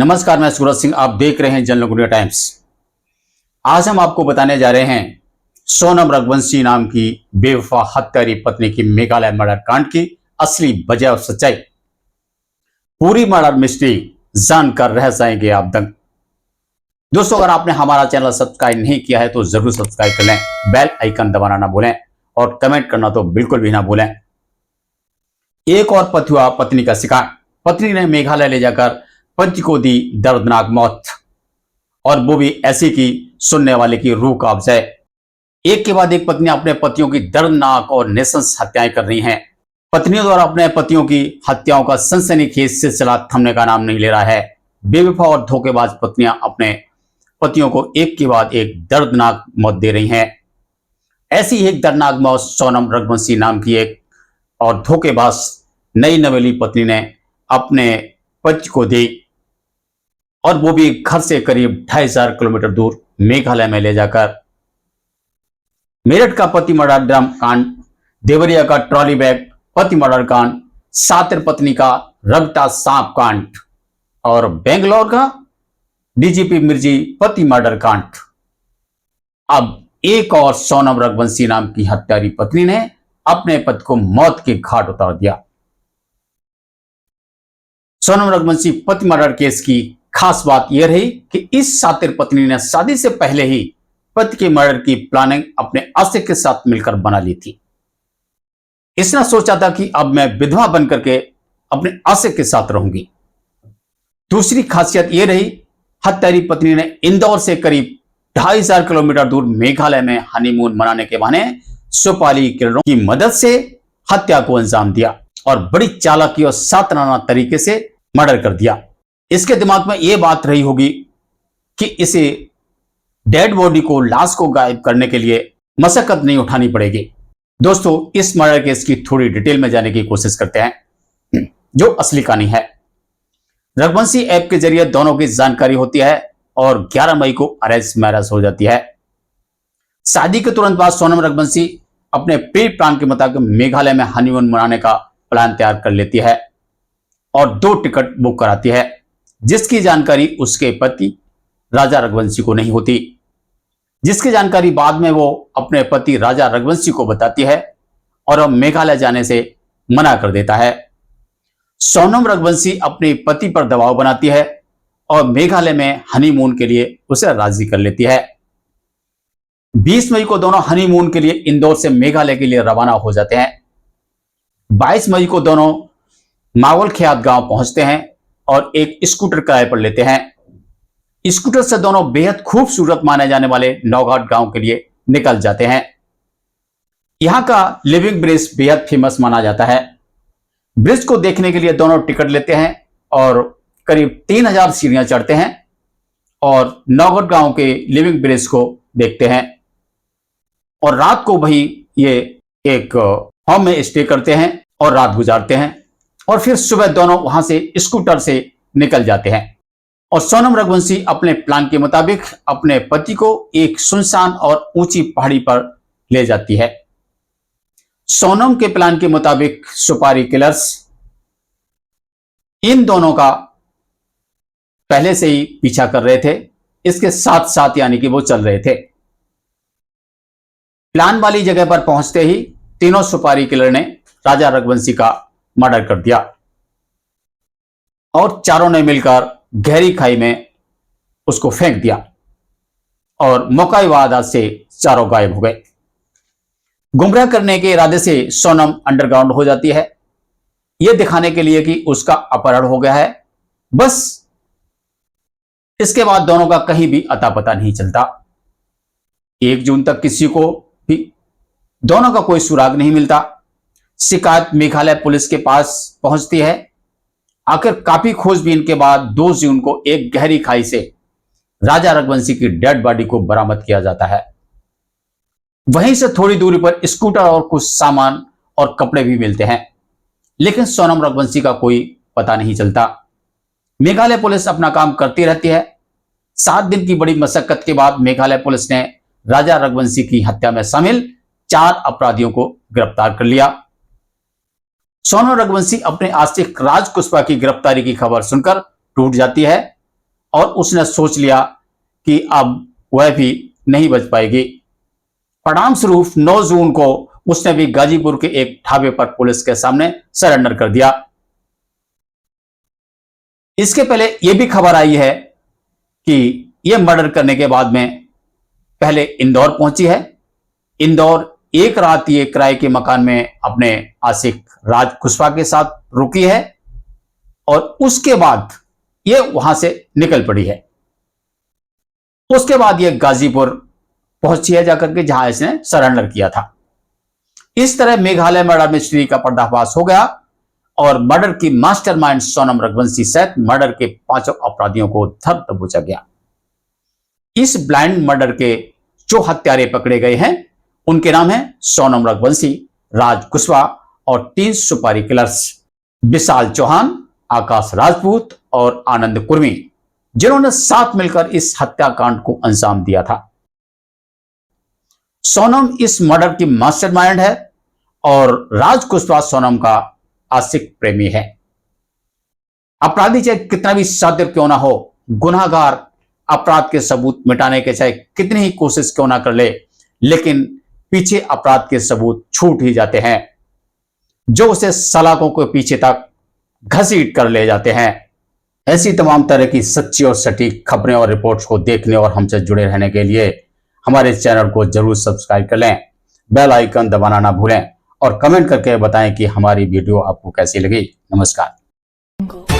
नमस्कार, मैं सूरज सिंह। आप देख रहे हैं जनलोक इंडिया टाइम्स। आज हम आपको बताने जा रहे हैं सोनम रघुवंशी नाम की बेवफा हत्यारी पत्नी की मेघालय मर्डर कांड की असली वजह और सच्चाई। पूरी मर्डर मिस्ट्री जानकर रह जाएंगे आप दंग। दोस्तों, अगर आपने हमारा चैनल सब्सक्राइब नहीं किया है तो जरूर सब्सक्राइब कर लें, बेल आइकन दबाना ना भूलें और कमेंट करना तो बिल्कुल भी ना भूलें। एक और पति हुआ पत्नी का शिकार। पत्नी ने मेघालय ले जाकर पति को दी दर्दनाक मौत, और वो भी ऐसी की सुनने वाले की रूह कांप जाए। एक के बाद एक पत्नियां अपने पतियों की दर्दनाक और नृशंस हत्याएं कर रही हैं। पत्नियों द्वारा अपने पतियों की हत्याओं का सनसनीखेज सिलसिला थमने का नाम नहीं ले रहा है। बेवफा और धोखेबाज पत्नियां अपने पतियों को एक के बाद एक दर्दनाक मौत दे रही हैं। ऐसी ही एक दर्दनाक मौत सोनम रघुवंशी नाम की एक और धोखेबाज नई नवेली पत्नी ने अपने पति को दी, और वो भी घर से करीब 2500 किलोमीटर दूर मेघालय में ले जाकर। मेरठ का पति मर्डर ड्रम कांड, देवरिया का ट्रॉली बैग पति मर्डर कांड, सातिर पत्नी का रबटा सांप कांड और बेंगलोर का डीजीपी मिर्जी पति मर्डर कांड। अब एक और सोनम रघुवंशी नाम की हत्यारी पत्नी ने अपने पति को मौत के घाट उतार दिया। सोनम रघुवंशी पति मर्डर केस की खास बात यह रही कि इस सातिर पत्नी ने शादी से पहले ही पति के मर्डर की प्लानिंग अपने आशिक के साथ मिलकर बना ली थी। इसने सोचा था कि अब मैं विधवा बनकर के अपने आशिक के साथ रहूंगी। दूसरी खासियत यह रही, हत्यारी पत्नी ने इंदौर से करीब 2500 किलोमीटर दूर मेघालय में हनीमून मनाने के बहाने सुपारी किरणों की मदद से हत्या को अंजाम दिया और बड़ी चालाकी और सातनाना तरीके से मर्डर कर दिया। इसके दिमाग में यह बात रही होगी कि इसे डेड बॉडी को, लाश को गायब करने के लिए मशक्कत नहीं उठानी पड़ेगी। दोस्तों, इस मर्डर केस की थोड़ी डिटेल में जाने की कोशिश करते हैं जो असली कहानी है। रघुवंशी ऐप के जरिए दोनों की जानकारी होती है और 11 मई को अरेंज मैरिज हो जाती है। शादी के तुरंत बाद सोनम रघुवंशी अपने प्री प्लान के मुताबिक मेघालय में हनीमून मनाने का प्लान तैयार कर लेती है और 2 टिकट बुक कराती है, जिसकी जानकारी उसके पति राजा रघुवंशी को नहीं होती, जिसकी जानकारी बाद में वो अपने पति राजा रघुवंशी को बताती है और वह मेघालय जाने से मना कर देता है। सोनम रघुवंशी अपने पति पर दबाव बनाती है और मेघालय में हनीमून के लिए उसे राजी कर लेती है। 20 मई को दोनों हनीमून के लिए इंदौर से मेघालय के लिए रवाना हो जाते हैं। 22 मई को दोनों मावल ख्यात गांव पहुंचते हैं और एक स्कूटर किराए पर लेते हैं। स्कूटर से दोनों बेहद खूबसूरत माने जाने वाले नौघाट गांव के लिए निकल जाते हैं। यहां का लिविंग ब्रिज बेहद फेमस माना जाता है। ब्रिज को देखने के लिए दोनों टिकट लेते हैं और करीब 3000 सीढ़ियां चढ़ते हैं और नौघाट गांव के लिविंग ब्रिज को देखते हैं। और रात को वही ये एक होम में स्टे करते हैं और रात गुजारते हैं, और फिर सुबह दोनों वहां से स्कूटर से निकल जाते हैं। और सोनम रघुवंशी अपने प्लान के मुताबिक अपने पति को एक सुनसान और ऊंची पहाड़ी पर ले जाती है। सोनम के प्लान के मुताबिक सुपारी किलर्स इन दोनों का पहले से ही पीछा कर रहे थे, इसके साथ साथ यानी कि वो चल रहे थे। प्लान वाली जगह पर पहुंचते ही तीनों सुपारी किलर ने राजा रघुवंशी का मर्डर कर दिया और चारों ने मिलकर गहरी खाई में उसको फेंक दिया और मौका वारदात से चारों गायब हो गए। गुमराह करने के इरादे से सोनम अंडरग्राउंड हो जाती है, यह दिखाने के लिए कि उसका अपहरण हो गया है। बस इसके बाद दोनों का कहीं भी अता पता नहीं चलता। 1 जून तक किसी को भी दोनों का कोई सुराग नहीं मिलता। शिकायत मेघालय पुलिस के पास पहुंचती है। आखिर काफी खोजबीन के बाद 2 जून को एक गहरी खाई से राजा रघुवंशी की डेड बॉडी को बरामद किया जाता है। वहीं से थोड़ी दूरी पर स्कूटर और कुछ सामान और कपड़े भी मिलते हैं, लेकिन सोनम रघुवंशी का कोई पता नहीं चलता। मेघालय पुलिस अपना काम करती रहती है। 7 दिन की बड़ी मशक्कत के बाद मेघालय पुलिस ने राजा रघुवंशी की हत्या में शामिल 4 अपराधियों को गिरफ्तार कर लिया। सोनम रघुवंशी अपने आशिक राज कुशवाहा की गिरफ्तारी की खबर सुनकर टूट जाती है और उसने सोच लिया कि अब वह भी नहीं बच पाएगी। परिणाम स्वरूप 9 जून को उसने भी गाजीपुर के एक ढाबे पर पुलिस के सामने सरेंडर कर दिया। इसके पहले यह भी खबर आई है कि यह मर्डर करने के बाद में पहले इंदौर पहुंची है। इंदौर एक रात ये किराए के मकान में अपने आशिक राज कुशवाहा के साथ रुकी है और उसके बाद ये वहां से निकल पड़ी है। उसके बाद ये गाजीपुर पहुंची है जाकर के, जहां इसने सरेंडर किया था। इस तरह मेघालय मर्डर मिस्ट्री का पर्दाफाश हो गया और मर्डर की मास्टरमाइंड सोनम रघुवंशी सहित मर्डर के 5 अपराधियों को धर दबोचा गया। इस ब्लाइंड मर्डर के जो हत्यारे पकड़े गए हैं उनके नाम हैं सोनम रघुवंशी, राज कुशवाहा और 3 सुपारी किलर्स विशाल चौहान, आकाश राजपूत और आनंद कुर्मी, जिन्होंने साथ मिलकर इस हत्याकांड को अंजाम दिया था। सोनम इस मर्डर की मास्टरमाइंड है और राज कुशवाहा सोनम का आशिक प्रेमी है। अपराधी चाहे कितना भी सातिर क्यों ना हो, गुनाहगार अपराध के सबूत मिटाने के चाहे कितनी ही कोशिश क्यों ना कर ले, लेकिन पीछे अपराध के सबूत छूट ही जाते हैं, जो उसे सलाखों के पीछे तक घसीट कर ले जाते हैं। ऐसी तमाम तरह की सच्ची और सटीक खबरें और रिपोर्ट्स को देखने और हमसे जुड़े रहने के लिए हमारे चैनल को जरूर सब्सक्राइब कर लें, बेल आइकन दबाना ना भूलें और कमेंट करके बताएं कि हमारी वीडियो आपको कैसी लगी। नमस्कार।